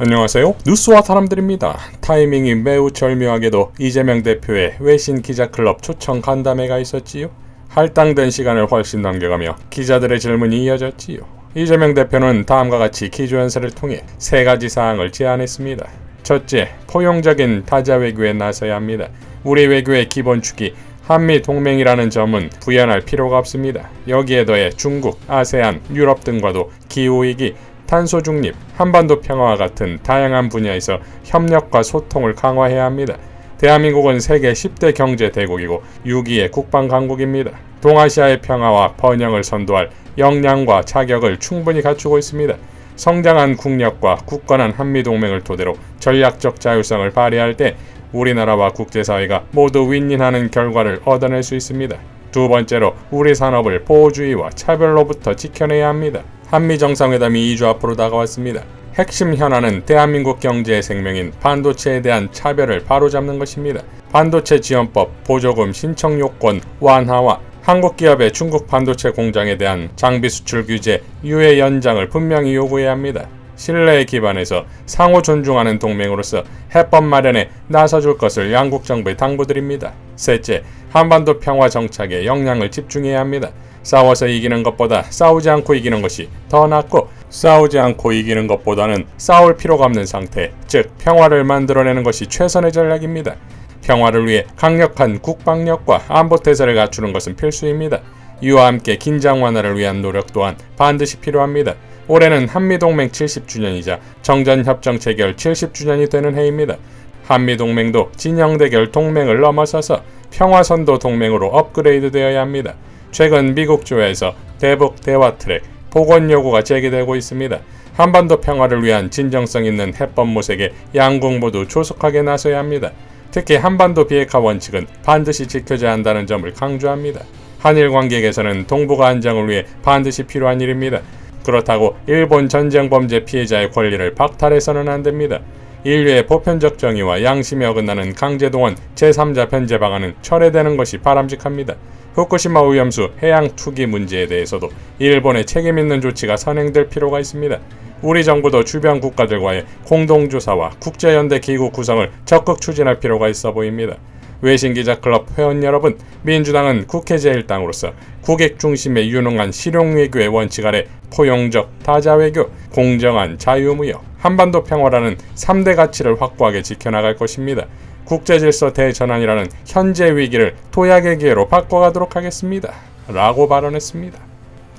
안녕하세요. 뉴스와 사람들입니다. 타이밍이 매우 절묘하게도 이재명 대표의 외신 기자클럽 초청 간담회가 있었지요. 할당된 시간을 훨씬 남겨가며 기자들의 질문이 이어졌지요. 이재명 대표는 다음과 같이 기조연설을 통해 세 가지 사항을 제안했습니다. 첫째, 포용적인 타자 외교에 나서야 합니다. 우리 외교의 기본축이 한미 동맹이라는 점은 부연할 필요가 없습니다. 여기에 더해 중국, 아세안, 유럽 등과도 기후위기, 탄소 중립, 한반도 평화와 같은 다양한 분야에서 협력과 소통을 강화해야 합니다. 대한민국은 세계 10대 경제 대국이고 6위의 국방 강국입니다. 동아시아의 평화와 번영을 선도할 역량과 자격을 충분히 갖추고 있습니다. 성장한 국력과 굳건한 한미동맹을 토대로 전략적 자율성을 발휘할 때 우리나라와 국제사회가 모두 윈윈하는 결과를 얻어낼 수 있습니다. 두 번째로 우리 산업을 보호주의와 차별로부터 지켜내야 합니다. 한미정상회담이 2주 앞으로 다가왔습니다. 핵심 현안은 대한민국 경제의 생명인 반도체에 대한 차별을 바로잡는 것입니다. 반도체 지원법, 보조금 신청 요건 완화와 한국 기업의 중국 반도체 공장에 대한 장비 수출 규제 유예 연장을 분명히 요구해야 합니다. 신뢰에 기반해서 상호 존중하는 동맹으로서 해법 마련에 나서줄 것을 양국 정부에 당부드립니다. 셋째, 한반도 평화 정착에 역량을 집중해야 합니다. 싸워서 이기는 것보다 싸우지 않고 이기는 것이 더 낫고 싸우지 않고 이기는 것보다는 싸울 필요가 없는 상태, 즉 평화를 만들어내는 것이 최선의 전략입니다. 평화를 위해 강력한 국방력과 안보태세를 갖추는 것은 필수입니다. 이와 함께 긴장 완화를 위한 노력 또한 반드시 필요합니다. 올해는 한미동맹 70주년이자 정전협정 체결 70주년이 되는 해입니다. 한미동맹도 진영대결 동맹을 넘어서서 평화선도 동맹으로 업그레이드 되어야 합니다. 최근 미국 조야에서 대북 대화 트랙 복원 요구가 제기되고 있습니다. 한반도 평화를 위한 진정성 있는 해법 모색에 양국 모두 조속하게 나서야 합니다. 특히 한반도 비핵화 원칙은 반드시 지켜져야 한다는 점을 강조합니다. 한일 관계 개선은 동북아 안정을 위해 반드시 필요한 일입니다. 그렇다고 일본 전쟁 범죄 피해자의 권리를 박탈해서는 안 됩니다. 인류의 보편적 정의와 양심에 어긋나는 강제동원 제3자 변제 방안은 철회되는 것이 바람직합니다. 후쿠시마 오염수 해양 투기 문제에 대해서도 일본의 책임 있는 조치가 선행될 필요가 있습니다. 우리 정부도 주변 국가들과의 공동조사와 국제연대 기구 구성을 적극 추진할 필요가 있어 보입니다. 외신기자클럽 회원 여러분, 민주당은 국회 제1당으로서 국익 중심의 유능한 실용외교의 원칙 아래 포용적 타자외교, 공정한 자유무역, 한반도 평화라는 3대 가치를 확고하게 지켜나갈 것입니다. 국제질서 대전환이라는 현재 위기를 도약의 기회로 바꿔가도록 하겠습니다. 라고 발언했습니다.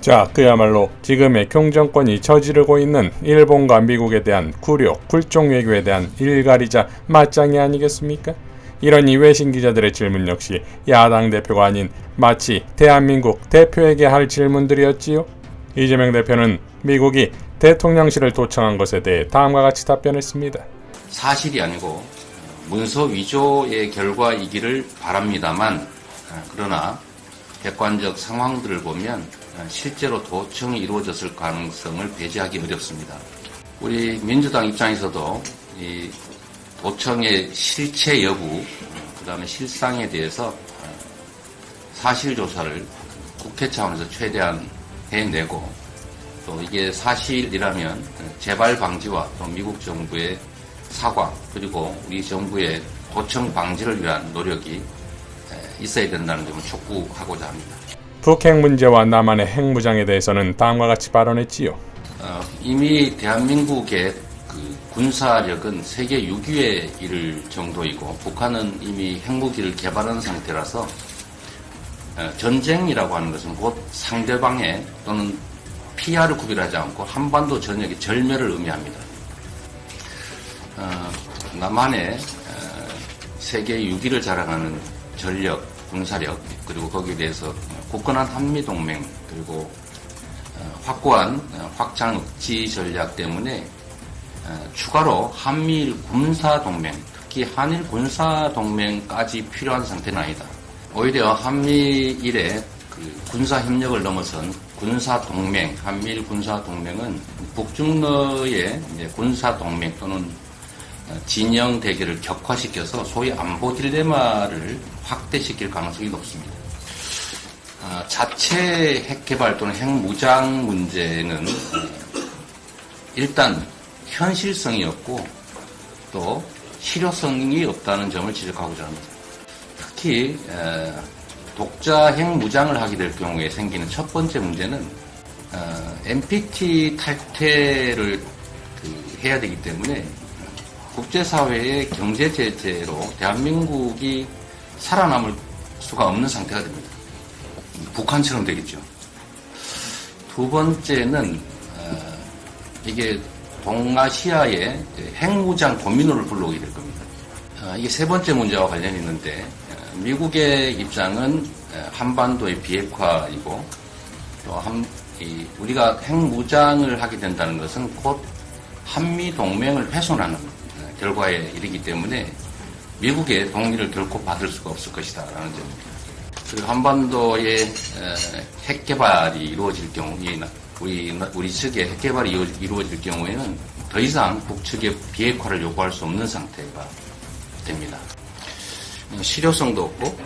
자, 그야말로 지금의 경정권이 저지르고 있는 일본과 미국에 대한 굴욕, 굴종 외교에 대한 일갈이자 맞짱이 아니겠습니까? 이런 이 외신 기자들의 질문 역시 야당 대표가 아닌 마치 대한민국 대표에게 할 질문들이었지요. 이재명 대표는 미국이 대통령실을 도청한 것에 대해 다음과 같이 답변했습니다. 사실이 아니고 문서 위조의 결과이기를 바랍니다만, 그러나 객관적 상황들을 보면 실제로 도청이 이루어졌을 가능성을 배제하기 어렵습니다. 우리 민주당 입장에서도 이 도청의 실체 여부, 그 다음에 실상에 대해서 사실조사를 국회 차원에서 최대한 해내고, 또 이게 사실이라면 재발 방지와 또 미국 정부의 사과, 그리고 우리 정부의 도청 방지를 위한 노력이 있어야 된다는 점을 촉구하고자 합니다. 북핵 문제와 남한의 핵무장에 대해서는 다음과 같이 발언했지요. 이미 대한민국의 군사력은 세계 6위에 이를 정도이고, 북한은 이미 핵무기를 개발한 상태라서 전쟁이라고 하는 것은 곧 상대방의 또는 피하를 구별하지 않고 한반도 전역의 절멸을 의미합니다. 남한의 세계 6위를 자랑하는 전력, 군사력, 그리고 거기에 대해서 굳건한 한미동맹, 그리고 확고한 확장 억지 전략 때문에 추가로 한미일 군사동맹, 특히 한일 군사동맹까지 필요한 상태는 아니다. 오히려 한미일의 군사협력을 넘어선 군사동맹, 한미일 군사동맹은 북중러의 군사동맹 또는 진영 대결을 격화시켜서 소위 안보 딜레마를 확대시킬 가능성이 높습니다. 자체 핵개발 또는 핵무장 문제는 일단 현실성이 없고 또 실효성이 없다는 점을 지적하고자 합니다. 특히 독자 핵무장을 하게 될 경우에 생기는 첫 번째 문제는 NPT 탈퇴를 해야 되기 때문에 국제사회의 경제 제재로 대한민국이 살아남을 수가 없는 상태가 됩니다. 북한처럼 되겠죠. 두 번째는 이게 동아시아의 핵무장 도미노를 불러오게 될 겁니다. 이게 세 번째 문제와 관련이 있는데 미국의 입장은 한반도의 비핵화이고 또 우리가 핵무장을 하게 된다는 것은 곧 한미 동맹을 훼손하는 결과에 이르기 때문에 미국의 동의를 결코 받을 수가 없을 것이다 라는 점입니다. 그리고 한반도의 핵 개발이 이루어질 경우 우리 측의 핵 개발이 이루어질 경우에는 더 이상 북측의 비핵화를 요구할 수 없는 상태가 됩니다. 실효성도 없고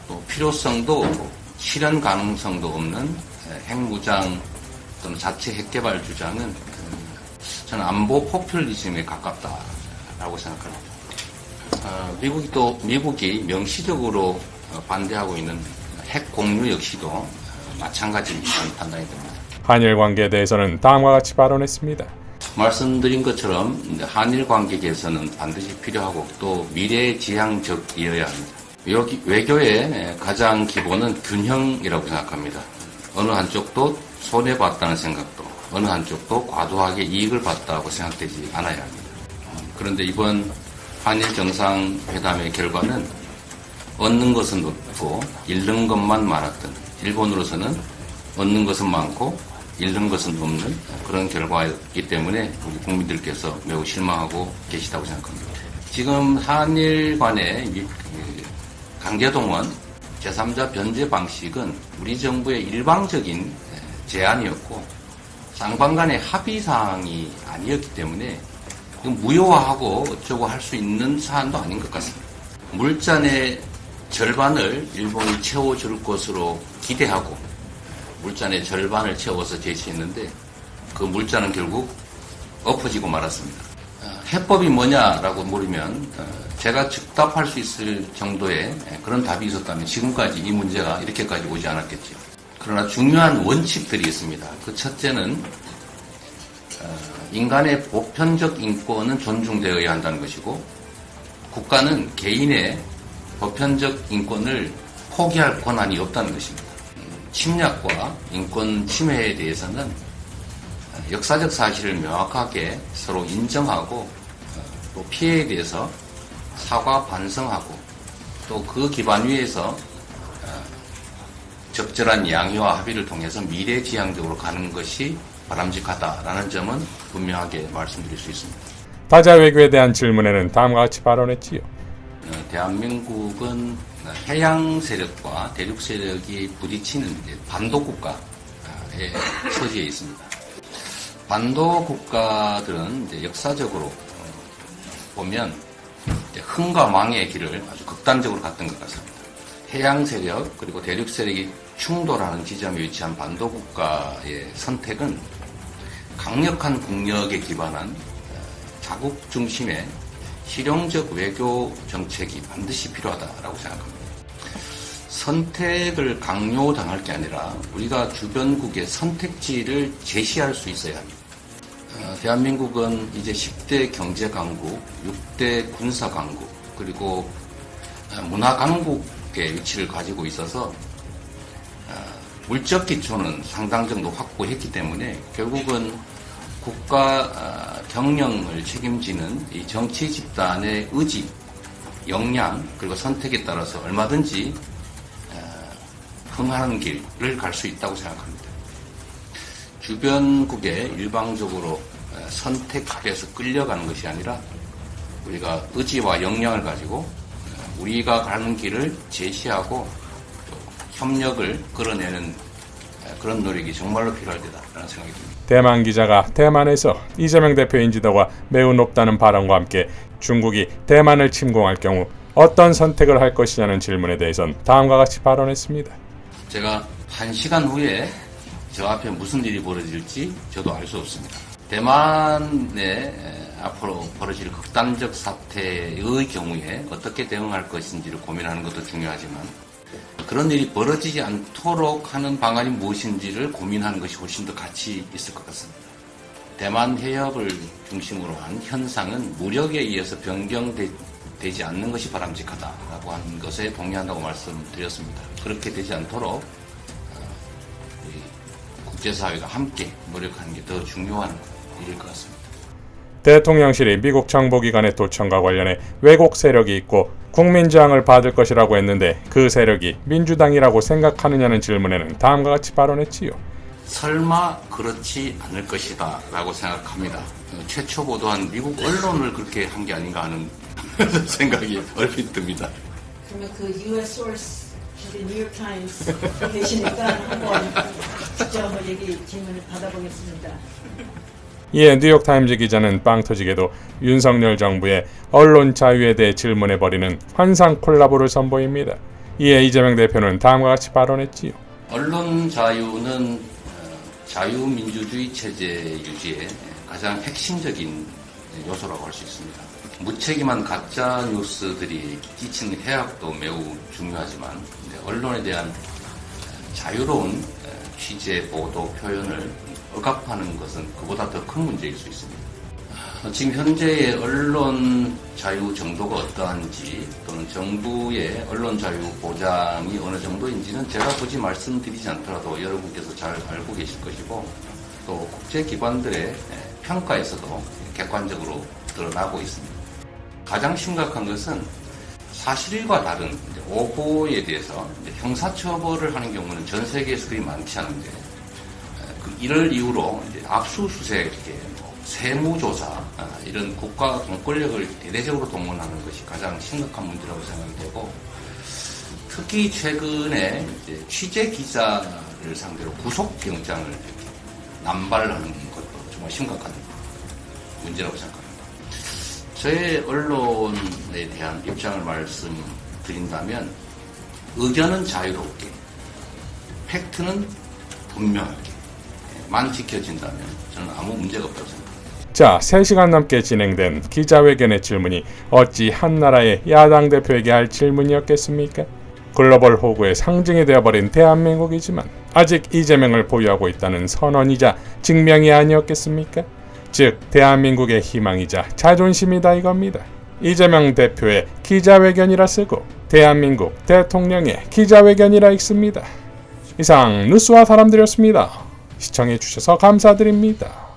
또 필요성도 없고 실현 가능성도 없는 핵무장 또는 자체 핵 개발 주장은 저는 안보 포퓰리즘에 가깝다라고 생각합니다. 미국이 명시적으로 반대하고 있는 핵 공유 역시도 마찬가지라는 판단이 됩니다. 한일 관계에 대해서는 다음과 같이 발언했습니다. 말씀드린 것처럼 한일 관계 개선은 반드시 필요하고 또 미래지향적이어야 합니다. 외교의 가장 기본은 균형이라고 생각합니다. 어느 한쪽도 손해봤다는 생각도 어느 한쪽도 과도하게 이익을 봤다고 생각되지 않아야 합니다. 그런데 이번 한일 정상회담의 결과는 얻는 것은 없고 잃는 것만 많았던, 일본으로서는 얻는 것은 많고 잃는 것은 없는 그런 결과이기 때문에 우리 국민들께서 매우 실망하고 계시다고 생각합니다. 지금 한일 간의 강제동원 제3자 변제 방식은 우리 정부의 일방적인 제안이었고 쌍방 간의 합의사항이 아니었기 때문에 무효화하고 어쩌고 할 수 있는 사안도 아닌 것 같습니다. 물잔의 절반을 일본이 채워줄 것으로 기대하고 물잔의 절반을 채워서 제시했는데 그 물잔은 결국 엎어지고 말았습니다. 해법이 뭐냐라고 물으면 제가 즉답할 수 있을 정도의 그런 답이 있었다면 지금까지 이 문제가 이렇게까지 오지 않았겠죠. 그러나 중요한 원칙들이 있습니다. 그 첫째는 인간의 보편적 인권은 존중되어야 한다는 것이고 국가는 개인의 보편적 인권을 포기할 권한이 없다는 것입니다. 침략과 인권 침해에 대해서는 역사적 사실을 명확하게 서로 인정하고 또 피해에 대해서 사과 반성하고 또 그 기반 위에서 적절한 양해와 합의를 통해서 미래지향적으로 가는 것이 바람직하다라는 점은 분명하게 말씀드릴 수 있습니다. 다자 외교에 대한 질문에는 다음과 같이 발언했지요. 대한민국은 해양 세력과 대륙 세력이 부딪히는 반도 국가에 처지해 있습니다. 반도 국가들은 역사적으로 보면 흥과 망의 길을 아주 극단적으로 갔던 것 같습니다. 해양 세력 그리고 대륙 세력이 충돌하는 지점에 위치한 반도 국가의 선택은 강력한 국력에 기반한 자국 중심의 실용적 외교 정책이 반드시 필요하다고 생각합니다. 선택을 강요당할 게 아니라 우리가 주변국의 선택지를 제시할 수 있어야 합니다. 대한민국은 이제 10대 경제 강국, 6대 군사 강국, 그리고 문화 강국의 위치를 가지고 있어서 물적 기초는 상당 정도 확보했기 때문에 결국은 국가 경영을 책임지는 이 정치 집단의 의지, 역량, 그리고 선택에 따라서 얼마든지 흥하는 길을 갈 수 있다고 생각합니다. 주변국에 일방적으로 선택해서 끌려가는 것이 아니라 우리가 의지와 역량을 가지고 우리가 가는 길을 제시하고 협력을 끌어내는 그런 노력이 정말로 필요할 때다라는 생각이 듭니다. 대만 기자가 대만에서 이재명 대표의 인지도가 매우 높다는 발언과 함께 중국이 대만을 침공할 경우 어떤 선택을 할 것이냐는 질문에 대해선 다음과 같이 발언했습니다. 제가 1시간 후에 저 앞에 무슨 일이 벌어질지 저도 알 수 없습니다. 대만에 앞으로 벌어질 극단적 사태의 경우에 어떻게 대응할 것인지를 고민하는 것도 중요하지만 그런 일이 벌어지지 않도록 하는 방안이 무엇인지를 고민하는 것이 훨씬 더 가치 있을 것 같습니다. 대만 해협을 중심으로 한 현상은 무력에 의해서 변경되지 않는 것이 바람직하다라고 하는 것에 동의한다고 말씀드렸습니다. 그렇게 되지 않도록 국제사회가 함께 노력하는 게 더 중요한 일일 것 같습니다. 대통령실이 미국 정보기관의 도청과 관련해 왜곡 세력이 있고 국민저항을 받을 것이라고 했는데 그 세력이 민주당이라고 생각하느냐는 질문에는 다음과 같이 발언했지요. 설마 그렇지 않을 것이다 라고 생각합니다. 최초 보도한 미국 언론을 그렇게 한 게 아닌가 하는 생각이 얼핏 듭니다. 그러면 그 US source, 뉴욕 타임스 계시니까 한번 직접 한번 질문을 받아보겠습니다. 이에 뉴욕타임즈 기자는 빵 터지게도 윤석열 정부의 언론 자유에 대해 질문해버리는 환상 콜라보를 선보입니다. 이에 이재명 대표는 다음과 같이 발언했지요. 언론 자유는 자유민주주의 체제 유지에 가장 핵심적인 요소라고 할 수 있습니다. 무책임한 가짜 뉴스들이 끼치는 해악도 매우 중요하지만 언론에 대한 자유로운 취재, 보도, 표현을 억압하는 것은 그보다 더 큰 문제일 수 있습니다. 지금 현재의 언론 자유 정도가 어떠한지 또는 정부의 언론 자유 보장이 어느 정도인지는 제가 굳이 말씀드리지 않더라도 여러분께서 잘 알고 계실 것이고 또 국제기관들의 평가에서도 객관적으로 드러나고 있습니다. 가장 심각한 것은 사실과 다른 오보에 대해서 형사처벌을 하는 경우는 전 세계에서 그리 많지 않은데 이를 이유로 압수수색, 세무조사 이런 국가 공권력을 대대적으로 동원하는 것이 가장 심각한 문제라고 생각이 되고 특히 최근에 취재 기자를 상대로 구속영장을 남발하는 것도 정말 심각한 문제라고 생각합니다. 저의 언론에 대한 입장을 말씀드린다면 의견은 자유롭게, 팩트는 분명하게 만 지켜진다면 저는 아무 문제가 없다고 생각합니다. 자, 3시간 넘게 진행된 기자회견의 질문이 어찌 한 나라의 야당 대표에게 할 질문이었겠습니까? 글로벌 호구의 상징이 되어버린 대한민국이지만 아직 이재명을 보유하고 있다는 선언이자 증명이 아니었겠습니까? 즉 대한민국의 희망이자 자존심이다 이겁니다. 이재명 대표의 기자회견이라 쓰고 대한민국 대통령의 기자회견이라 읽습니다. 이상 뉴스와 사람들이었습니다. 시청해주셔서 감사드립니다.